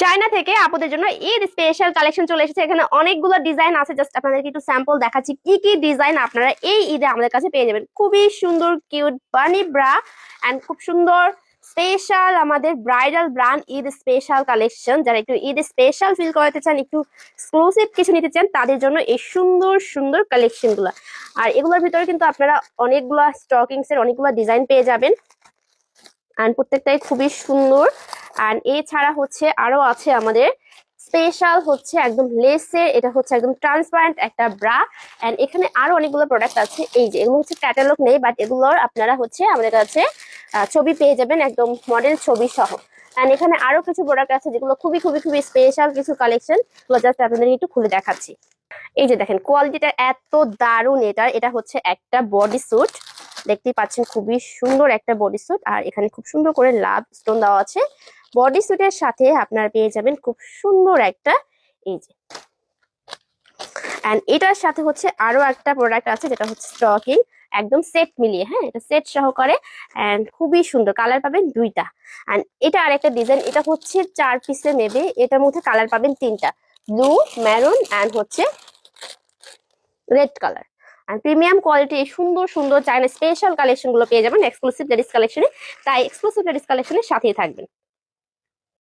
China থেকে আপুদের জন্য ঈদ স্পেশাল কালেকশন চলে এসেছে। এখানে অনেকগুলো ডিজাইন আছে, জাস্ট আপনাদেরকে একটু স্যাম্পল দেখাচ্ছি কি কি ডিজাইন আপনারা এই ঈদে আমাদের কাছে পেয়ে যাবেন। খুবই সুন্দর কিউট বানি ব্রা এন্ড খুব সুন্দর স্পেশাল আমাদের bridal brand Eid special collection. যারা একটু ঈদ স্পেশাল ফিল করতে চান, একটু এক্সক্লুসিভ কিছু নিতে চান, তাদের জন্য এই সুন্দর সুন্দর কালেকশন গুলা। আর এগুলোর ভিতরে কিন্তু আপনারা অনেকগুলা স্টকিংস এর অনেকগুলো ডিজাইন পেয়ে যাবেন, অ্যান্ড প্রত্যেকটাই খুবই সুন্দর। অ্যান্ড এছাড়া হচ্ছে আরো আছে আমাদের স্পেশাল হচ্ছে একদম লেসের, এটা হচ্ছে একদম ট্রান্সপারেন্ট একটা ব্রা। অ্যান্ড এখানে আরো অনেকগুলো প্রোডাক্ট আছে, এই যে এগুলো হচ্ছে ক্যাটালগ নেই, বাট এগুলোর আপনারা হচ্ছে আমাদের কাছে ছবি পেয়ে যাবেন, একদম মডেল ছবি সহ। অ্যান্ড এখানে আরো কিছু প্রোডাক্ট আছে যেগুলো খুবই খুবই খুবই স্পেশাল কিছু কালেকশন, গুলো জাস্ট আপনাদের একটু খুলে দেখাচ্ছি। এই যে দেখেন কোয়ালিটিটা এত দারুণ, এটা হচ্ছে একটা বডি স্যুট, দেখতেই পাচ্ছেন খুবই সুন্দর একটা বডি স্যুট। আর এখানে খুব সুন্দর করে লাভ স্টোন দেওয়া আছে। বডি স্যুটের সাথে আপনারা পেয়ে যাবেন খুব সুন্দর একটা এই যে, এন্ড এটার সাথে হচ্ছে আরো একটা প্রোডাক্ট আছে যেটা হচ্ছে স্টকিং, একদম সেট মিলিয়ে, হ্যাঁ এটা সেট সহকারে। এন্ড খুবই সুন্দর, কালার পাবেন দুইটা। এন্ড এটা আরেকটা ডিজাইন, এটা হচ্ছে 4 পিসে নেবে, এটার মধ্যে কালার পাবেন 3টা, ব্লু, মেরুন এন্ড হচ্ছে রেড কালার। আর প্রিমিয়াম কোয়ালিটি এই সুন্দর সুন্দর চাইনা স্পেশাল কালেকশন গুলো পেয়ে যাবেন এক্সক্লুসিভ লেডিস কালেকশনে। তাই এক্সক্লুসিভ লেডিস কালেকশনের সাথেই থাকবেন।